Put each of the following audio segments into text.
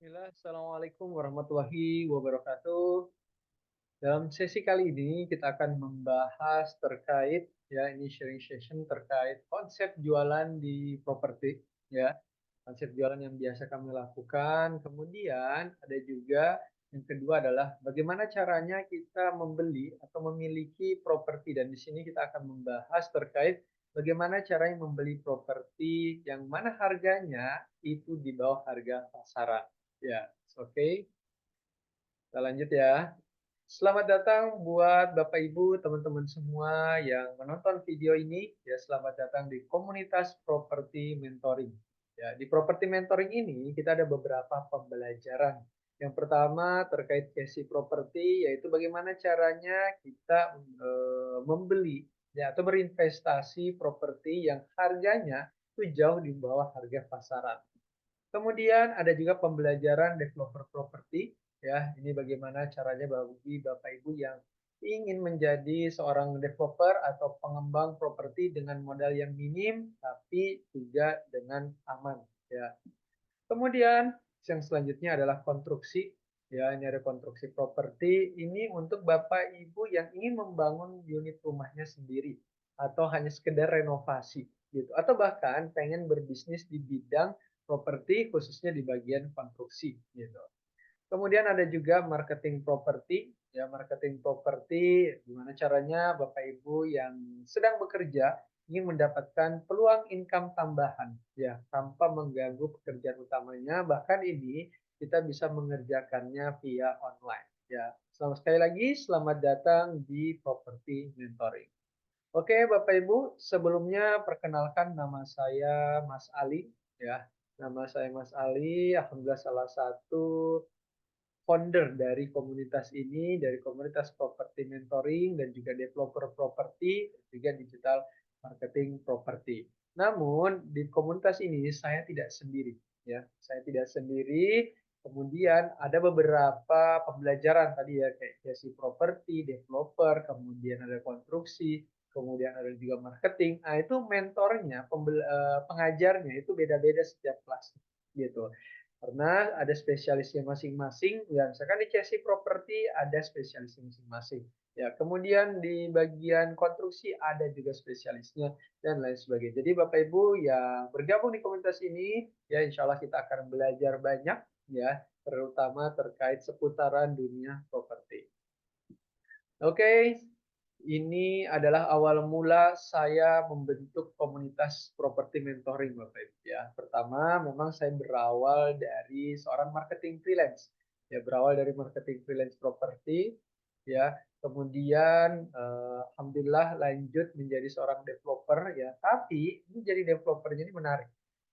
Bismillah, Assalamualaikum warahmatullahi wabarakatuh. Dalam sesi kali ini kita akan membahas terkait ya ini sharing session terkait konsep jualan di properti ya. Konsep jualan yang biasa kami lakukan. Kemudian ada juga yang kedua adalah bagaimana caranya kita membeli atau memiliki properti dan di sini kita akan membahas terkait bagaimana caranya membeli properti yang mana harganya itu di bawah harga pasaran. Ya, oke. Kita lanjut ya. Selamat datang buat Bapak Ibu, teman-teman semua yang menonton video ini. Ya, selamat datang di komunitas properti mentoring. Ya, di properti mentoring ini kita ada beberapa pembelajaran. Yang pertama terkait case properti, yaitu bagaimana caranya kita membeli ya atau berinvestasi properti yang harganya itu jauh di bawah harga pasaran. Kemudian ada juga pembelajaran developer properti, ya. Ini bagaimana caranya bagi Bapak Ibu yang ingin menjadi seorang developer atau pengembang properti dengan modal yang minim, tapi juga dengan aman, ya. Kemudian yang selanjutnya adalah konstruksi, ya. Ini ada konstruksi properti. Ini untuk Bapak Ibu yang ingin membangun unit rumahnya sendiri atau hanya sekedar renovasi, gitu. Atau bahkan pengen berbisnis di bidang properti khususnya di bagian konstruksi gitu. Kemudian ada juga marketing properti, ya marketing properti gimana caranya Bapak Ibu yang sedang bekerja ingin mendapatkan peluang income tambahan ya tanpa mengganggu pekerjaan utamanya, bahkan ini kita bisa mengerjakannya via online ya. Selamat sekali lagi, selamat datang di Property Mentoring. Oke, Bapak Ibu, sebelumnya perkenalkan nama saya Mas Ali ya. Nama saya Mas Ali, alhamdulillah salah satu founder dari komunitas ini, dari komunitas properti mentoring dan juga developer properti, juga digital marketing properti. Namun di komunitas ini saya tidak sendiri, ya. Saya tidak sendiri. Kemudian ada beberapa pembelajaran tadi ya kayak jasa properti, developer, kemudian ada konstruksi, kemudian ada juga marketing. Nah, itu mentornya, pengajarnya itu beda-beda setiap kelas gitu. Karena ada spesialisnya masing-masing, ya misalkan di chassis properti ada spesialisnya masing-masing. Ya, kemudian di bagian konstruksi ada juga spesialisnya dan lain sebagainya. Jadi Bapak Ibu yang bergabung di komunitas ini, ya insya Allah kita akan belajar banyak ya, terutama terkait seputaran dunia properti. Oke, ini adalah awal mula saya membentuk komunitas properti mentoring Bapak Ibu ya. Pertama, memang saya berawal dari seorang marketing freelance. Ya, berawal dari marketing freelance properti ya. Kemudian alhamdulillah lanjut menjadi seorang developer ya. Tapi ini jadi developernya ini menarik.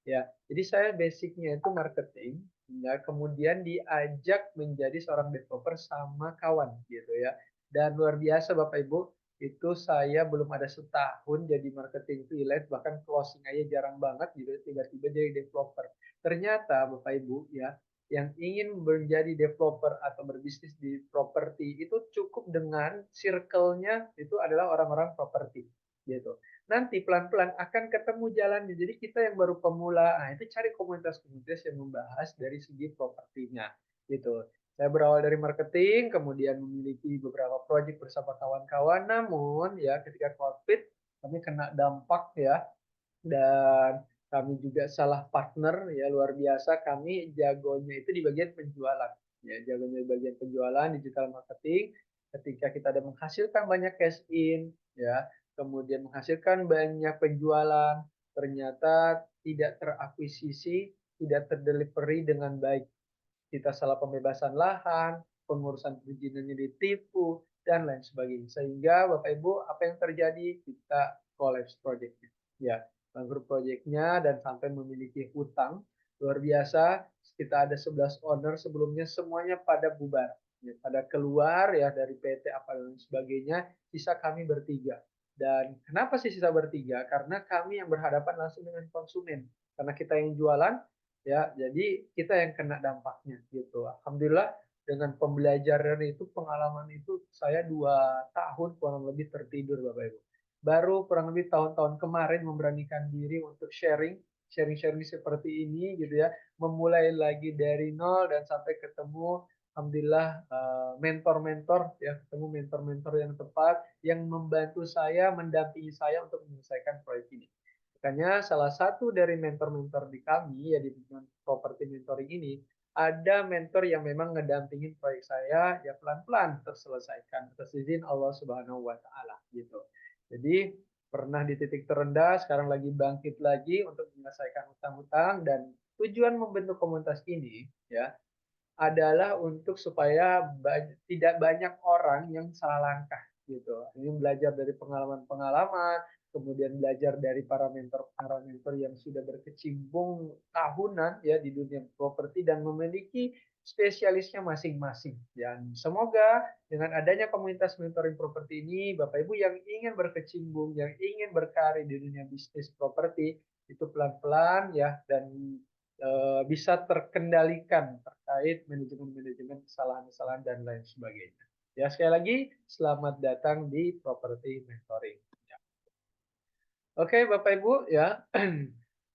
Ya, jadi saya basicnya itu marketing ya, kemudian diajak menjadi seorang developer sama kawan gitu ya. Dan luar biasa Bapak Ibu, itu saya belum ada setahun jadi marketing freelance, bahkan closing aja jarang banget gitu, tiba-tiba jadi developer. Ternyata Bapak Ibu ya, yang ingin menjadi developer atau berbisnis di properti itu cukup dengan circle-nya itu adalah orang-orang properti gitu. Nanti pelan-pelan akan ketemu jalannya. Jadi kita yang baru pemula, nah itu cari komunitas-komunitas yang membahas dari segi propertinya gitu. Saya berawal dari marketing, kemudian memiliki beberapa proyek bersama kawan-kawan. Namun ya ketika COVID kami kena dampak ya, dan kami juga salah partner ya, luar biasa. Kami jagonya itu di bagian penjualan. Ya, jagonya di bagian penjualan digital marketing. Ketika kita ada menghasilkan banyak cash in ya, kemudian menghasilkan banyak penjualan, ternyata tidak terakuisisi, tidak terdelivery dengan baik. Kita salah pembebasan lahan, pengurusan perizinannya ditipu, dan lain sebagainya. Sehingga Bapak Ibu, apa yang terjadi? Kita collapse project-nya. Ya, bangkrut project-nya dan sampai memiliki hutang luar biasa. Kita ada 11 owner sebelumnya, semuanya pada bubar. Ya, pada keluar ya dari PT apa dan sebagainya, sisa kami bertiga. Dan kenapa sih sisa bertiga? Karena kami yang berhadapan langsung dengan konsumen. Karena kita yang jualan, ya jadi kita yang kena dampaknya gitu. Alhamdulillah dengan pembelajaran itu, pengalaman itu, saya 2 tahun kurang lebih tertidur Bapak Ibu. Baru kurang lebih tahun-tahun kemarin memberanikan diri untuk sharing sharing-sharing seperti ini gitu ya, memulai lagi dari nol dan sampai ketemu alhamdulillah mentor-mentor ya, ketemu mentor-mentor yang tepat yang membantu saya, mendampingi saya untuk menyelesaikan proyek ini. Makanya salah satu dari mentor-mentor di kami ya di properti mentoring ini ada mentor yang memang ngedampingin proyek saya ya pelan-pelan terselesaikan atas izin Allah Subhanahu wa taala gitu. Jadi pernah di titik terendah, sekarang lagi bangkit lagi untuk menyelesaikan hutang-hutang dan tujuan membentuk komunitas ini ya adalah untuk supaya tidak banyak orang yang salah langkah gitu. Ini belajar dari pengalaman-pengalaman, kemudian belajar dari para mentor yang sudah berkecimpung tahunan ya di dunia properti dan memiliki spesialisnya masing-masing. Dan semoga dengan adanya komunitas mentoring properti ini, Bapak Ibu yang ingin berkecimpung, yang ingin berkarir di dunia bisnis properti, itu pelan-pelan ya dan bisa terkendalikan terkait manajemen-manajemen kesalahan-kesalahan dan lain sebagainya. Ya, sekali lagi selamat datang di Property Mentoring. Ya. Oke, Bapak Ibu ya.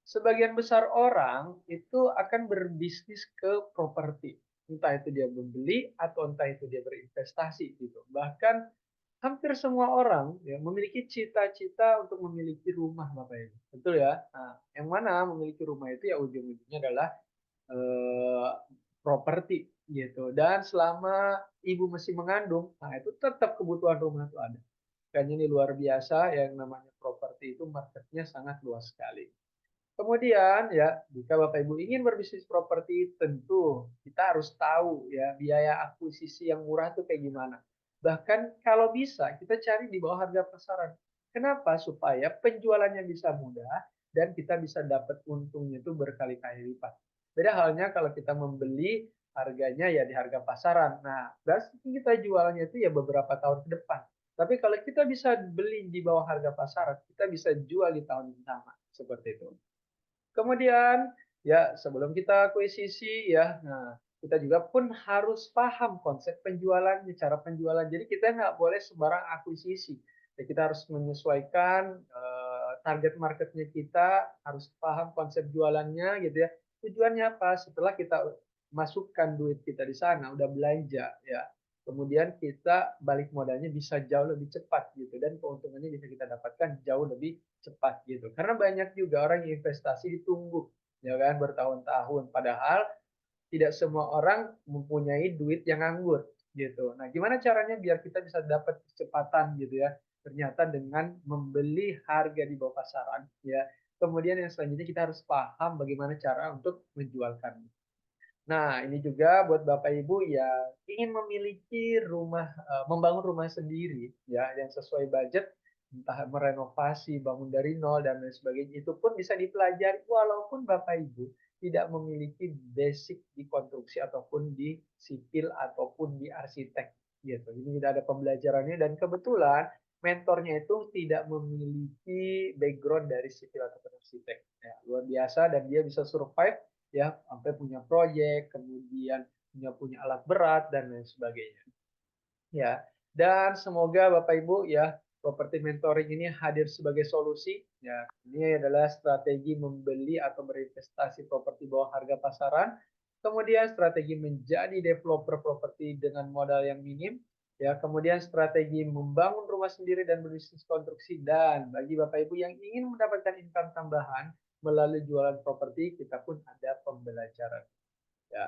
Sebagian besar orang itu akan berbisnis ke properti. Entah itu dia membeli atau entah itu dia berinvestasi gitu. Bahkan hampir semua orang ya memiliki cita-cita untuk memiliki rumah, Bapak Ibu. Betul ya? Nah, yang mana memiliki rumah itu ya ujung-ujungnya adalah eh, properti gitu. Dan selama ibu masih mengandung, nah itu tetap kebutuhan rumah itu ada. Kayaknya ini luar biasa yang namanya properti itu marketnya sangat luas sekali. Kemudian ya, jika Bapak Ibu ingin berbisnis properti, tentu kita harus tahu ya biaya akuisisi yang murah itu kayak gimana. Bahkan kalau bisa kita cari di bawah harga pasaran. Kenapa? Supaya penjualannya bisa mudah dan kita bisa dapat untungnya itu berkali-kali lipat. Beda halnya kalau kita membeli harganya ya di harga pasaran. Nah, berarti kita jualnya itu ya beberapa tahun ke depan. Tapi kalau kita bisa beli di bawah harga pasaran, kita bisa jual di tahun yang sama. Seperti itu. Kemudian ya sebelum kita akuisisi ya, nah kita juga pun harus paham konsep penjualannya, cara penjualan. Jadi kita nggak boleh sembarang akuisisi. Ya, kita harus menyesuaikan target marketnya kita, harus paham konsep jualannya gitu ya. Tujuannya apa? Setelah kita masukkan duit kita di sana, udah belanja ya, kemudian kita balik modalnya bisa jauh lebih cepat gitu dan keuntungannya bisa kita dapatkan jauh lebih cepat gitu. Karena banyak juga orang yang investasi ditunggu ya kan bertahun-tahun padahal tidak semua orang mempunyai duit yang nganggur gitu. Nah, gimana caranya biar kita bisa dapat kecepatan gitu ya? Ternyata dengan membeli harga di bawah pasaran ya. Kemudian yang selanjutnya kita harus paham bagaimana cara untuk menjualkan. Nah, ini juga buat Bapak Ibu yang ingin memiliki rumah, membangun rumah sendiri, ya, yang sesuai budget, entah merenovasi, bangun dari nol, dan lain sebagainya, itu pun bisa dipelajari walaupun Bapak Ibu tidak memiliki basic di konstruksi ataupun di sipil ataupun di arsitek, gitu. Ini tidak ada pembelajarannya dan kebetulan mentornya itu tidak memiliki background dari sipil ataupun arsitek. Ya, luar biasa dan dia bisa survive ya sampai punya proyek, kemudian punya alat berat dan lain sebagainya. Ya, dan semoga Bapak Ibu ya properti mentoring ini hadir sebagai solusi. Ya, ini adalah strategi membeli atau berinvestasi properti bawah harga pasaran. Kemudian strategi menjadi developer properti dengan modal yang minim. Ya, kemudian strategi membangun rumah sendiri dan berbisnis konstruksi dan bagi Bapak Ibu yang ingin mendapatkan income tambahan melalui jualan properti, kita pun ada pembelajaran. Ya.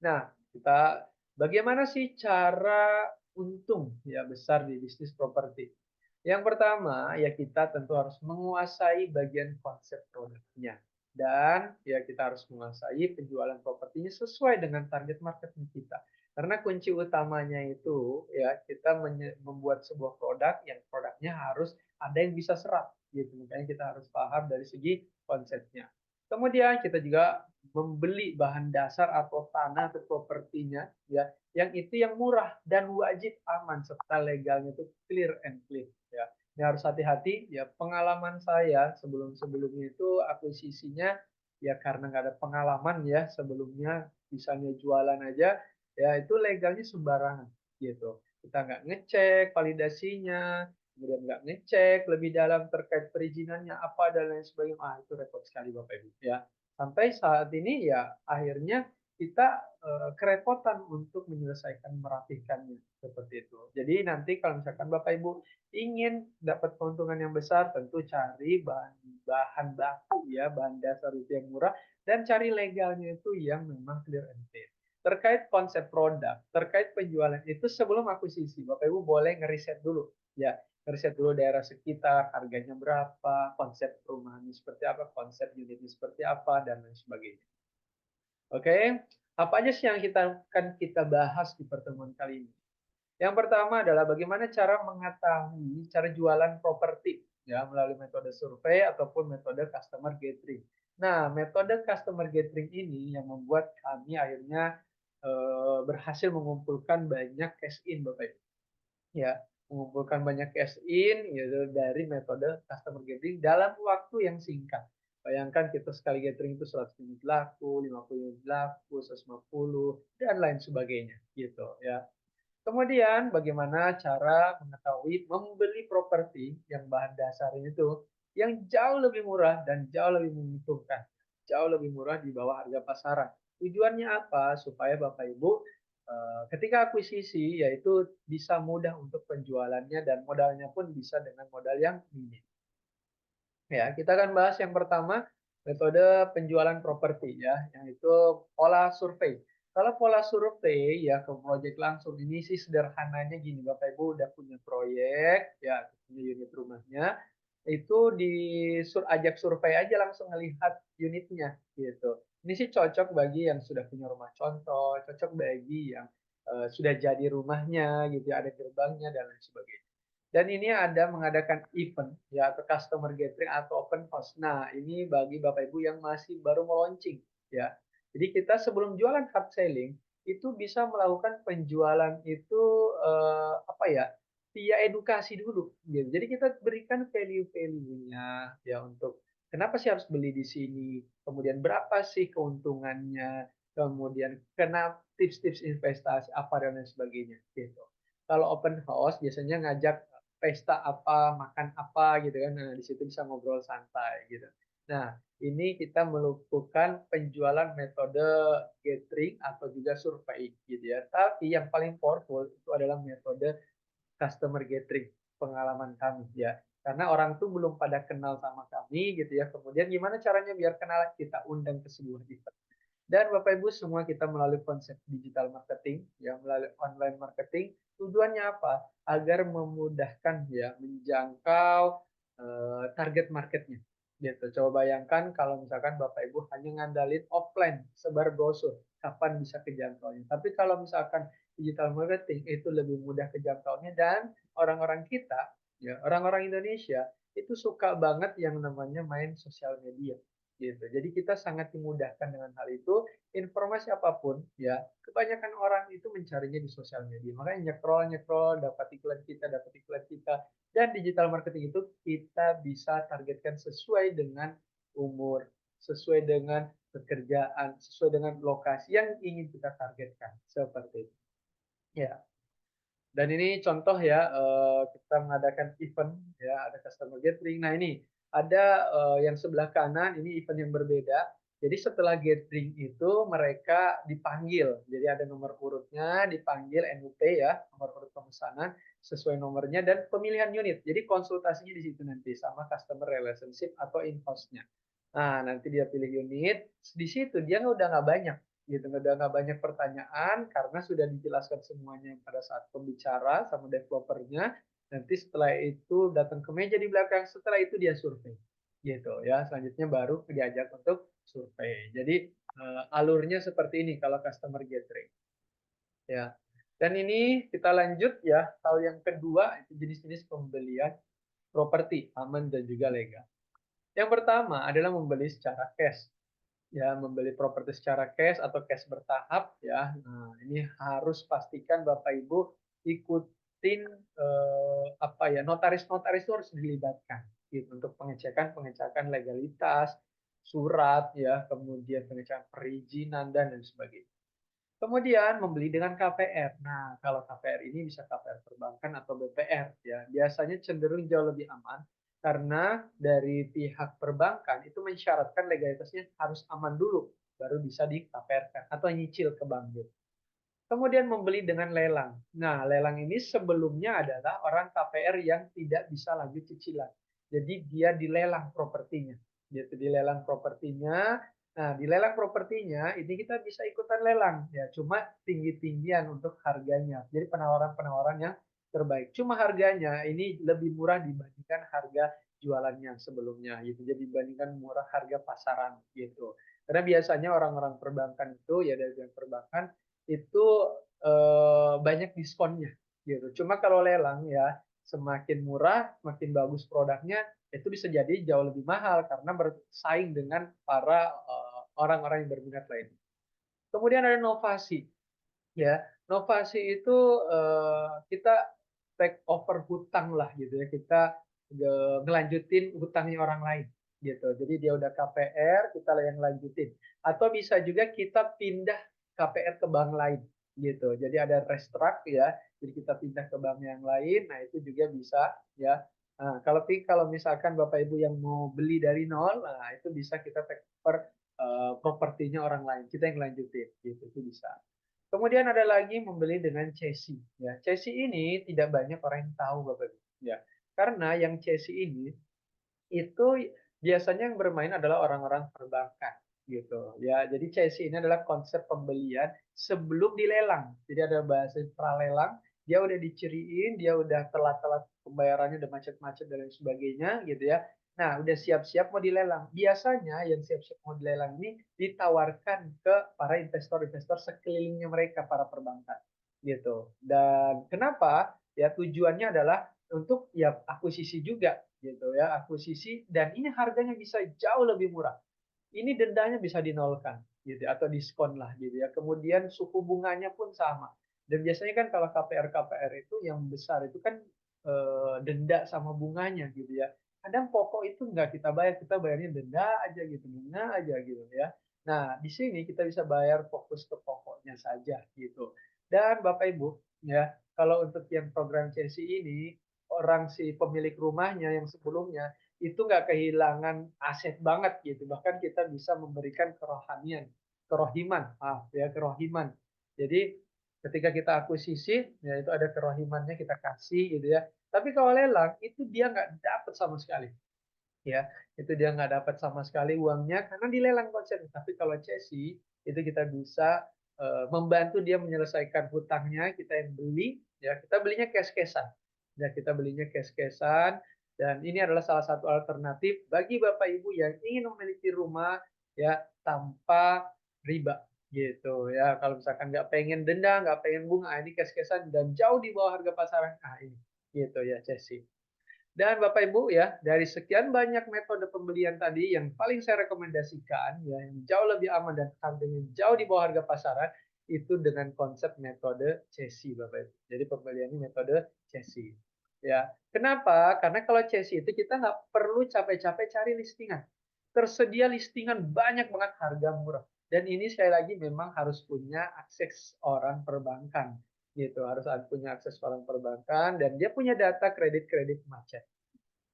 Nah, kita bagaimana sih cara untung ya besar di bisnis properti? Yang pertama, ya kita tentu harus menguasai bagian konsep produknya. Dan ya kita harus menguasai penjualan propertinya sesuai dengan target market kita. Karena kunci utamanya itu ya kita membuat sebuah produk yang produknya harus ada yang bisa serap gitu. Makanya kita harus paham dari segi konsepnya. Kemudian kita juga membeli bahan dasar atau tanah atau propertinya ya yang itu yang murah dan wajib aman serta legalnya itu clear and clean ya. Ini harus hati-hati ya pengalaman saya sebelumnya itu akuisisinya ya karena nggak ada pengalaman ya sebelumnya misalnya jualan aja ya itu legalnya sembarangan gitu. Kita nggak ngecek validasinya kemudian nggak ngecek lebih dalam terkait perizinannya apa dan lain sebagainya. Ah, itu repot sekali Bapak Ibu ya. Sampai saat ini ya akhirnya kita kerepotan untuk menyelesaikan merapikannya seperti itu. Jadi nanti kalau misalkan Bapak Ibu ingin dapat keuntungan yang besar, tentu cari bahan bahan baku ya, bahan dasar itu yang murah dan cari legalnya itu yang memang clear and clear. Terkait konsep produk, terkait penjualan itu sebelum akuisisi, Bapak Ibu boleh ngeriset dulu ya, ngeriset dulu daerah sekitar, harganya berapa, konsep perumahannya seperti apa, konsep unitnya seperti apa dan lain sebagainya. Oke, apa aja sih yang kita bahas di pertemuan kali ini? Yang pertama adalah bagaimana cara mengetahui cara jualan properti ya melalui metode survei ataupun metode customer gathering. Nah, metode customer gathering ini yang membuat kami akhirnya berhasil mengumpulkan banyak cash in Bapak Ibu. Ya, mengumpulkan banyak cash in yaitu dari metode customer gathering dalam waktu yang singkat. Bayangkan kita sekali gathering itu 100 unit laku, 50 unit laku, 150 dan lain sebagainya gitu ya. Kemudian bagaimana cara mengetahui membeli properti yang bahan dasarnya itu yang jauh lebih murah dan jauh lebih menguntungkan. Jauh lebih murah di bawah harga pasaran. Tujuannya apa? Supaya Bapak Ibu ketika akuisisi yaitu bisa mudah untuk penjualannya dan modalnya pun bisa dengan modal yang minim. Ya, kita akan bahas yang pertama metode penjualan properti ya, yang itu pola survei. Kalau pola survei ya ke proyek langsung ini sih sederhananya gini, Bapak Ibu udah punya proyek ya, punya unit rumahnya, itu ajak survei aja langsung ngelihat unitnya gitu. Ini sih cocok bagi yang sudah punya rumah contoh, cocok bagi yang sudah jadi rumahnya gitu ya, ada gerbangnya dan lain sebagainya. Dan ini ada mengadakan event ya atau customer gathering atau open house. Nah, ini bagi Bapak Ibu yang masih baru mau launching ya. Jadi kita sebelum jualan hard selling itu bisa melakukan penjualan itu apa ya? Via edukasi dulu gitu. Jadi kita berikan value-value-nya ya untuk kenapa sih harus beli di sini? Kemudian berapa sih keuntungannya? Kemudian kenapa tips-tips investasi apa dan lain sebagainya gitu. Kalau open house biasanya ngajak pesta apa, makan apa gitu kan. Nah, di situ bisa ngobrol santai gitu. Nah, ini kita melakukan penjualan metode gathering atau juga survei gitu ya. Tapi yang paling powerful itu adalah metode customer gathering, pengalaman kami ya. Karena orang tuh belum pada kenal sama kami gitu ya. Kemudian gimana caranya biar kenal? Kita undang ke sebuah event. Dan Bapak Ibu semua kita melalui konsep digital marketing, ya melalui online marketing. Tujuannya apa? Agar memudahkan ya menjangkau target marketnya. Gitu. Coba bayangkan kalau misalkan Bapak Ibu hanya ngandalin offline, sebar brosur, kapan bisa kejangkaunya. Tapi kalau misalkan digital marketing itu lebih mudah kejangkaunya dan orang-orang kita, ya orang-orang Indonesia itu suka banget yang namanya main sosial media gitu. Jadi kita sangat dimudahkan dengan hal itu. Informasi apapun, ya kebanyakan orang itu mencarinya di sosial media. Makanya nyekrol, nyekrol, dapat iklan kita. Dan digital marketing itu kita bisa targetkan sesuai dengan umur, sesuai dengan pekerjaan, sesuai dengan lokasi yang ingin kita targetkan. Seperti itu. Ya. Dan ini contoh ya, kita mengadakan event ya, ada customer gathering. Nah ini ada yang sebelah kanan ini event yang berbeda. Jadi setelah gathering itu mereka dipanggil. Jadi ada nomor urutnya, dipanggil NUP ya, nomor urut pemesanan sesuai nomornya dan pemilihan unit. Jadi konsultasinya di situ nanti sama customer relationship atau in-house-nya. Nah, nanti dia pilih unit, di situ dia udah nggak banyak gitu, udah nggak banyak pertanyaan karena sudah dijelaskan semuanya pada saat pembicara sama developernya. Nanti setelah itu datang ke meja di belakang, setelah itu dia survei gitu ya. Selanjutnya baru diajak untuk survei. Jadi alurnya seperti ini kalau customer gathering ya. Dan ini kita lanjut ya, hal yang kedua itu jenis-jenis pembelian properti aman dan juga legal. Yang pertama adalah membeli secara cash ya, membeli properti secara cash atau cash bertahap ya. Nah, ini harus pastikan Bapak Ibu ikutin apa ya, notaris-notaris itu harus dilibatkan gitu untuk pengecekan legalitas, surat ya, kemudian pengecekan perizinan dan lain sebagainya. Kemudian membeli dengan KPR. Nah, kalau KPR ini bisa KPR perbankan atau BPR ya. Biasanya cenderung jauh lebih aman karena dari pihak perbankan itu mensyaratkan legalitasnya harus aman dulu baru bisa di KPR-kan atau nyicil ke bank gitu. Kemudian membeli dengan lelang. Nah, lelang ini sebelumnya adalah orang KPR yang tidak bisa lanjut cicilan. Jadi dia dilelang propertinya. Gitu, dilelang propertinya. Nah, di lelang propertinya ini kita bisa ikutan lelang ya, cuma tinggi-tinggian untuk harganya. Jadi penawaran-penawaran yang terbaik. Cuma harganya ini lebih murah dibandingkan harga jualannya sebelumnya gitu. Jadi dibandingkan murah harga pasaran gitu. Karena biasanya orang-orang perbankan itu ya dari perbankan itu banyak diskonnya gitu. Cuma kalau lelang ya semakin murah, semakin bagus produknya, itu bisa jadi jauh lebih mahal karena bersaing dengan para orang-orang yang berminat lain. Kemudian ada novasi, ya. Novasi itu kita take over hutang lah gitu ya. Kita ngelanjutin hutangnya orang lain gitu. Jadi dia udah KPR, kita yang lanjutin. Atau bisa juga kita pindah KPR ke bank lain gitu. Jadi ada restruct ya. Jadi kita pindah ke bank yang lain. Nah, itu juga bisa ya. Nah, kalau misalkan Bapak Ibu yang mau beli dari nol, nah itu bisa kita take over propertinya orang lain. Kita yang lanjutin gitu. Itu bisa. Kemudian ada lagi membeli dengan cesi. Ya, cesi ini tidak banyak orang yang tahu, Bapak Ibu. Ya, karena yang cesi ini itu biasanya yang bermain adalah orang-orang perbankan gitu ya. Jadi cesi ini adalah konsep pembelian sebelum dilelang. Jadi ada bahasa pralelang, dia udah diciriin, dia udah telat-telat pembayarannya, udah macet-macet dan lain sebagainya gitu ya. Nah, udah siap-siap mau dilelang. Biasanya yang siap-siap mau dilelang ini ditawarkan ke para investor-investor sekelilingnya mereka, para perbankan gitu. Dan kenapa? Ya tujuannya adalah untuk ya akuisisi juga gitu ya, akuisisi dan ini harganya bisa jauh lebih murah. Ini dendanya bisa dinolkan gitu atau diskon lah gitu ya. Kemudian suku bunganya pun sama. Dan biasanya kan kalau KPR-KPR itu yang besar itu kan denda sama bunganya gitu ya. Kadang pokok itu nggak kita bayar, kita bayarnya denda aja gitu, bunga aja gitu ya. Nah, di sini kita bisa bayar fokus ke pokoknya saja gitu. Dan Bapak Ibu ya, kalau untuk yang program CSI ini orang si pemilik rumahnya yang sebelumnya itu nggak kehilangan aset banget gitu. Bahkan kita bisa memberikan kerohanian, kerohiman, maaf ya, kerohiman. Jadi ketika kita akuisisi, ya itu ada kerohimannya kita kasih gitu ya. Tapi kalau lelang itu dia nggak dapat sama sekali, ya. Itu dia nggak dapat sama sekali uangnya karena dilelang konsepnya. Tapi kalau cesi itu kita bisa membantu dia menyelesaikan hutangnya, kita yang beli, ya kita belinya cash-cashan. Ya kita belinya cash-cashan dan ini adalah salah satu alternatif bagi Bapak Ibu yang ingin memiliki rumah ya tanpa riba gitu ya. Kalau misalkan nggak pengen denda, nggak pengen bunga, ini cash-cashan dan jauh di bawah harga pasaran. Ah ini gitu ya cesi. Dan Bapak Ibu ya, dari sekian banyak metode pembelian tadi yang paling saya rekomendasikan ya, yang jauh lebih aman dan harganya jauh di bawah harga pasaran itu dengan konsep metode cesi Bapak Ibu. Jadi pembelian ini metode cesi. Ya, kenapa? Karena kalau cesi itu kita nggak perlu capek-capek cari listingan. Tersedia listingan banyak banget harga murah. Dan ini sekali lagi memang harus punya akses orang perbankan gitu, harus punya akses orang perbankan dan dia punya data kredit-kredit macet.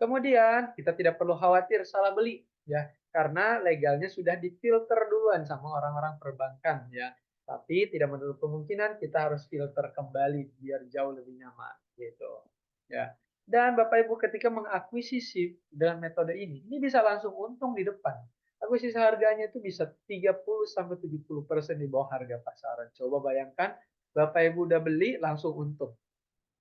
Kemudian kita tidak perlu khawatir salah beli ya, karena legalnya sudah difilter duluan sama orang-orang perbankan ya. Tapi tidak menutup kemungkinan kita harus filter kembali biar jauh lebih nyaman gitu. Ya. Dan Bapak Ibu ketika mengakuisisi dengan metode ini bisa langsung untung di depan. Akuisisi harganya itu bisa 30 sampai 70% di bawah harga pasaran. Coba bayangkan Bapak Ibu udah beli langsung untung.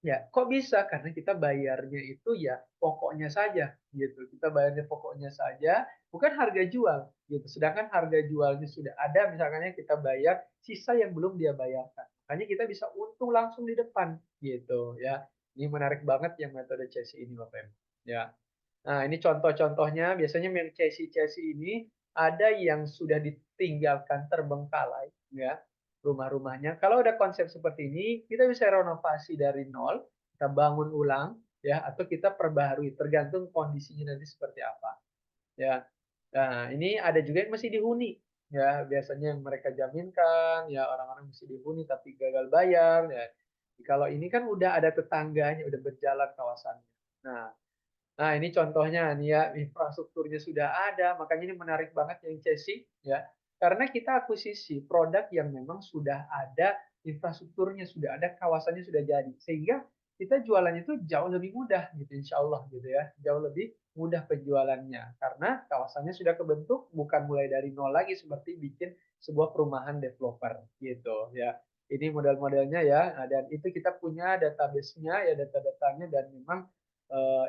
Ya, kok bisa? Karena kita bayarnya itu ya pokoknya saja gitu. Kita bayarnya pokoknya saja, bukan harga jual gitu. Sedangkan harga jualnya sudah ada, misalnya kita bayar sisa yang belum dia bayarkan. Makanya kita bisa untung langsung di depan gitu ya. Ini menarik banget yang metode CSI ini Bapak Ibu. Ya. Nah, ini contoh-contohnya biasanya yang CSI-CSI ini ada yang sudah ditinggalkan terbengkalai ya rumah-rumahnya. Kalau ada konsep seperti ini, kita bisa renovasi dari nol, kita bangun ulang ya atau kita perbaharui tergantung kondisinya nanti seperti apa. Ya. Nah, ini ada juga yang masih dihuni ya biasanya yang mereka jaminkan, ya orang-orang mesti dihuni tapi gagal bayar, ya. Kalau ini kan udah ada tetangganya, udah berjalan kawasannya. Nah, nah, ini contohnya nih ya, infrastrukturnya sudah ada, makanya ini menarik banget yang Cesi ya. Karena kita akuisisi produk yang memang sudah ada infrastrukturnya, sudah ada kawasannya sudah jadi. Sehingga kita jualannya itu jauh lebih mudah gitu insya Allah gitu ya. Jauh lebih mudah penjualannya karena kawasannya sudah kebentuk, bukan mulai dari nol lagi seperti bikin sebuah perumahan developer gitu ya. Ini model-modelnya ya. Nah, dan itu kita punya database-nya ya, data-datanya, dan memang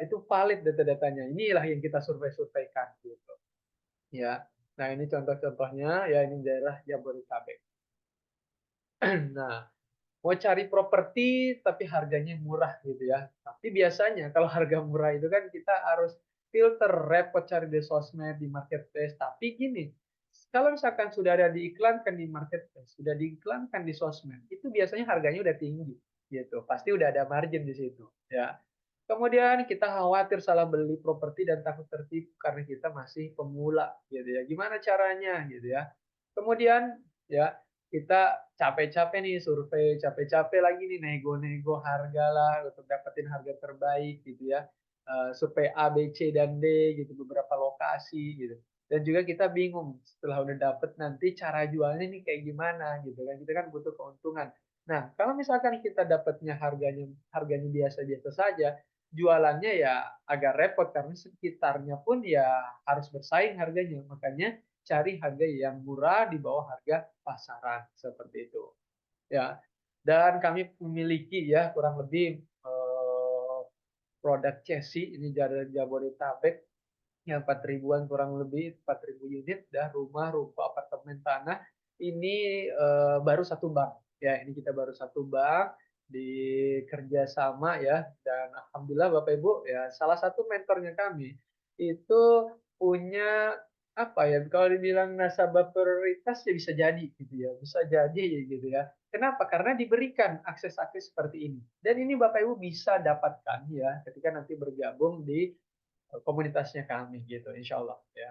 itu valid data-datanya. Inilah yang kita survei-surveikan gitu. Ya. Nah, ini contoh-contohnya ya, ini daerah Jabodetabek. Nah, mau cari properti tapi harganya murah gitu ya. Tapi biasanya kalau harga murah itu kan kita harus filter, repot cari di sosmed, di marketplace. Tapi gini, kalau misalkan sudah ada diiklankan di marketplace, sudah diiklankan di sosmed, itu biasanya harganya udah tinggi gitu. Pasti udah ada margin di situ ya. Kemudian kita khawatir salah beli properti dan takut tertipu karena kita masih pemula gitu ya. Gimana caranya gitu ya. Kemudian ya kita capek-capek nih survei, capek-capek lagi nih nego-nego harga lah untuk dapetin harga terbaik gitu ya. Survei A, B, C, dan D gitu, beberapa lokasi gitu. Dan juga kita bingung setelah udah dapet nanti cara jualnya nih kayak gimana gitu kan. Kita kan butuh keuntungan. Nah, kalau misalkan kita dapatnya harganya harganya biasa-biasa saja, jualannya ya agak repot karena sekitarnya pun ya harus bersaing harganya. Makanya cari harga yang murah di bawah harga pasaran seperti itu. Ya. Dan kami memiliki ya kurang lebih produk chassis ini dari Jabodetabek yang 4 ribuan, kurang lebih 4.000 unit, dan rumah, ruko, apartemen, tanah. Ini baru satu bank. Ya, ini kita baru satu bank di kerjasama ya. Dan alhamdulillah Bapak Ibu ya, salah satu mentornya kami itu punya apa ya, kalau dibilang nasabah prioritas ya bisa jadi gitu ya, bisa jadi ya gitu ya. Kenapa? Karena diberikan akses-akses seperti ini. Dan ini Bapak Ibu bisa dapatkan ya ketika nanti bergabung di komunitasnya kami gitu, insya Allah ya.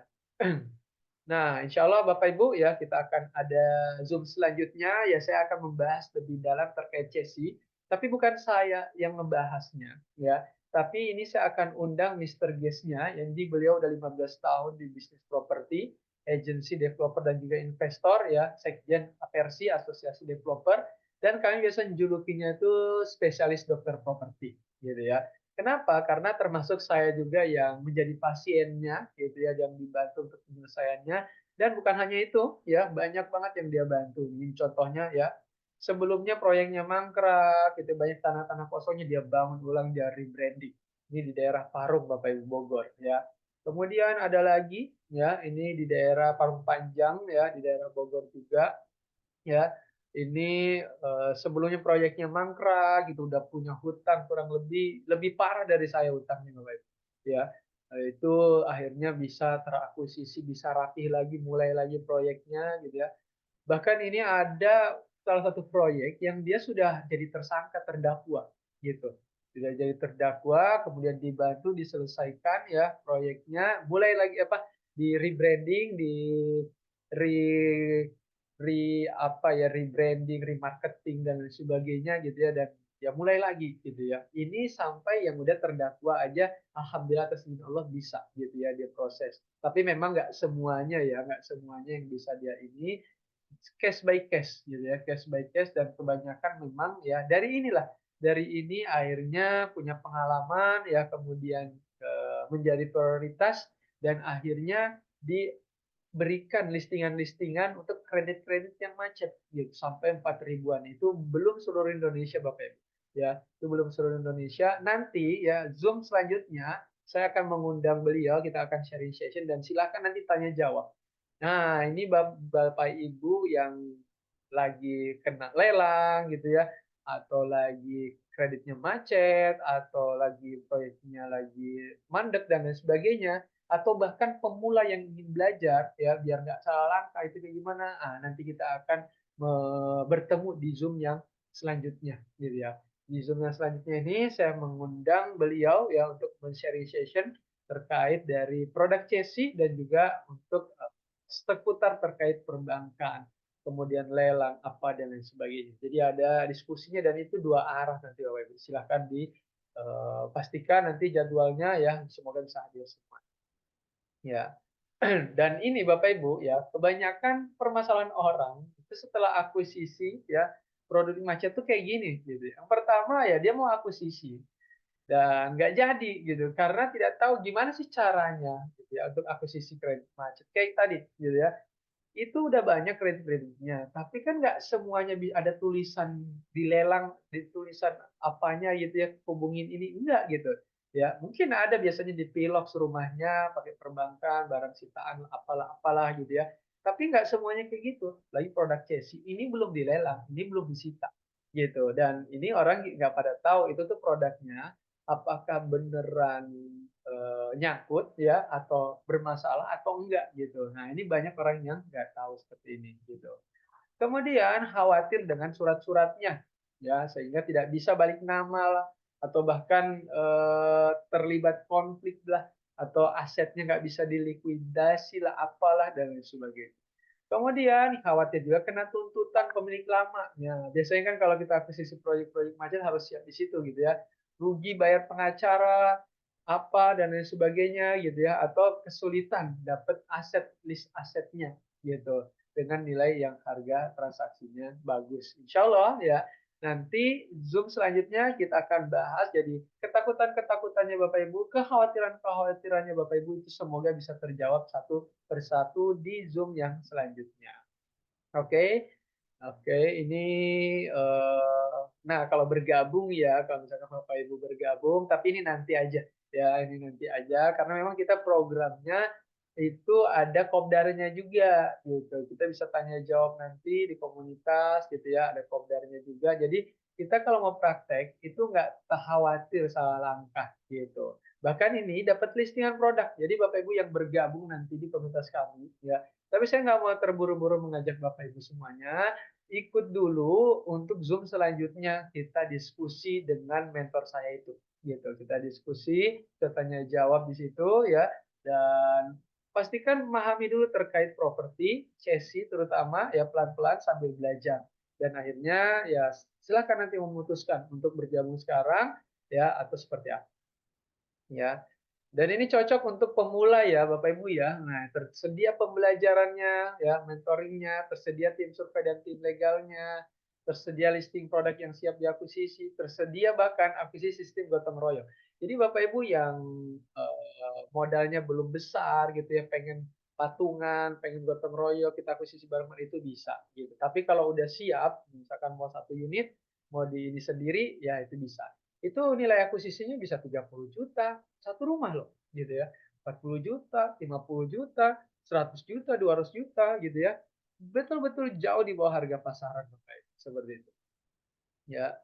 Nah, insya Allah Bapak Ibu ya, kita akan ada Zoom selanjutnya ya, saya akan membahas lebih dalam terkait Chessy, tapi bukan saya yang membahasnya ya. Tapi ini saya akan undang Mr. Guest-nya, yang di beliau udah 15 tahun di bisnis properti, agency developer dan juga investor ya, Sekjen Apersi Asosiasi Developer, dan kami biasa julukinya itu spesialis dokter properti gitu ya. Kenapa? Karena termasuk saya juga yang menjadi pasiennya, gitu ya, yang dibantu untuk penyelesaiannya. Dan bukan hanya itu, ya, banyak banget yang dia bantu. Ini contohnya ya, sebelumnya proyeknya mangkrak, gitu, banyak tanah-tanah kosongnya dia bangun ulang dari branding. Ini di daerah Parung, Bapak Ibu, Bogor, ya. Kemudian ada lagi, ya, ini di daerah Parung Panjang, ya, di daerah Bogor juga, ya. Ini sebelumnya proyeknya mangkrak gitu, udah punya hutang kurang lebih parah dari saya hutangnya Bapak Ibu. Ya, itu akhirnya bisa terakuisisi, bisa rapih lagi, mulai lagi proyeknya gitu ya. Bahkan ini ada salah satu proyek yang dia sudah jadi tersangka, terdakwa gitu. Sudah jadi terdakwa, kemudian dibantu diselesaikan ya proyeknya, mulai lagi apa, di rebranding, di re re apa ya, rebranding, remarketing dan lain sebagainya gitu ya, dan ya mulai lagi gitu ya. Ini sampai yang udah terdakwa aja alhamdulillah atas izin Allah bisa gitu ya dia proses. Tapi memang nggak semuanya ya, nggak semuanya yang bisa dia ini, case by case gitu ya, case by case, dan kebanyakan memang ya dari inilah, dari ini akhirnya punya pengalaman ya, kemudian menjadi prioritas, dan akhirnya diberikan listingan-listingan untuk kredit-kredit yang macet gitu sampai 4 ribuan. Itu belum seluruh Indonesia Bapak Ibu. Ya, itu belum seluruh Indonesia. Nanti ya Zoom selanjutnya saya akan mengundang beliau, kita akan sharing session, dan silakan nanti tanya jawab. Nah, ini Bapak Ibu yang lagi kena lelang gitu ya, atau lagi kreditnya macet, atau lagi proyeknya lagi mandek dan lain sebagainya, atau bahkan pemula yang ingin belajar ya biar nggak salah langkah itu kayak gimana. Ah, nanti kita akan bertemu di Zoom yang selanjutnya gitu ya. Di Zoom yang selanjutnya ini saya mengundang beliau ya untuk men-sharing session terkait dari produk Chessy dan juga untuk seputar terkait perbankan, kemudian lelang apa dan lain sebagainya. Jadi ada diskusinya dan itu dua arah nanti Bapak Ibu. Silahkan pastikan nanti jadwalnya ya, semoga bisa hadir semua. Ya. Dan ini Bapak Ibu ya, kebanyakan permasalahan orang itu setelah akuisisi ya, produk macet tuh kayak gini gitu ya. Yang pertama ya dia mau akuisisi dan nggak jadi gitu karena tidak tahu gimana sih caranya gitu ya untuk akuisisi kredit macet. Kayak tadi gitu ya. Itu udah banyak kredit-kreditnya, tapi kan nggak semuanya ada tulisan dilelang, di tulisan apanya gitu ya, hubungin ini, enggak gitu. Ya, mungkin ada biasanya di Pilox rumahnya pakai perbankan, barang sitaan, apalah apalah gitu ya. Tapi nggak semuanya kayak gitu. Lagi produk Cesi, ini belum dilelang, ini belum disita gitu. Dan ini orang nggak pada tahu itu tuh produknya apakah beneran nyangkut ya atau bermasalah atau enggak gitu. Nah, ini banyak orang yang nggak tahu seperti ini gitu. Kemudian khawatir dengan surat-suratnya ya sehingga tidak bisa balik nama lah atau bahkan terlibat konflik lah atau asetnya nggak bisa dilikuidasi lah apalah dan lain sebagainya. Kemudian khawatir juga kena tuntutan pemilik lama. Ya, biasanya kan kalau kita akuisisi proyek-proyek macet harus siap di situ gitu ya. Rugi bayar pengacara, apa dan lain sebagainya gitu ya atau kesulitan dapat aset list asetnya gitu dengan nilai yang harga transaksinya bagus. Insya Allah ya nanti Zoom selanjutnya kita akan bahas jadi ketakutan-ketakutannya Bapak Ibu, kekhawatiran-kekhawatirannya Bapak Ibu itu semoga bisa terjawab satu persatu di Zoom yang selanjutnya. Oke. Oke, ini nah kalau bergabung ya, kalau misalkan Bapak Ibu bergabung, tapi ini nanti aja ya, ini nanti aja karena memang kita programnya itu ada kopdarnya juga gitu. Kita bisa tanya jawab nanti di komunitas gitu ya, ada kopdarnya juga. Jadi kita kalau mau praktek itu nggak khawatir salah langkah gitu. Bahkan ini dapat listingan produk. Jadi Bapak Ibu yang bergabung nanti di komunitas kami ya, tapi saya nggak mau terburu-buru mengajak Bapak Ibu semuanya, ikut dulu untuk Zoom selanjutnya kita diskusi dengan mentor saya itu. Gitu. Kita diskusi, kita tanya jawab di situ ya dan pastikan memahami dulu terkait properti, sesi terutama ya pelan-pelan sambil belajar. Dan akhirnya ya silakan nanti memutuskan untuk bergabung sekarang ya atau seperti apa. Ya. Dan ini cocok untuk pemula ya Bapak Ibu ya. Nah, tersedia pembelajarannya ya, mentoringnya, tersedia tim survei dan tim legalnya, tersedia listing produk yang siap diakuisisi, tersedia bahkan akuisisi sistem gotong royong. Jadi Bapak Ibu yang modalnya belum besar gitu ya, pengen patungan, pengen gotong royong, kita akuisisi bareng itu bisa gitu. Tapi kalau udah siap, misalkan mau satu unit, mau di ini sendiri, ya itu bisa. Itu nilai akuisisinya bisa 30 juta, satu rumah loh, gitu ya. 40 juta, 50 juta, 100 juta, 200 juta gitu ya. Betul-betul jauh di bawah harga pasaran Bapak Ibu, seperti itu. Ya.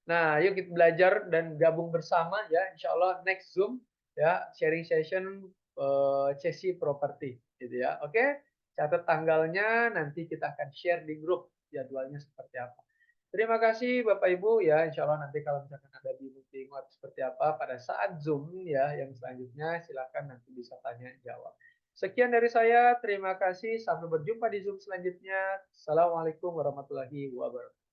Nah, yuk kita belajar dan gabung bersama ya, insya Allah next Zoom ya, sharing session Cesi Property gitu ya. Oke, catat tanggalnya nanti kita akan share di grup jadwalnya seperti apa. Terima kasih Bapak Ibu ya, insya Allah nanti kalau misalkan ada bingung atau seperti apa pada saat Zoom ya yang selanjutnya silakan nanti bisa tanya jawab. Sekian dari saya, terima kasih. Sampai berjumpa di Zoom selanjutnya. Assalamualaikum warahmatullahi wabarakatuh.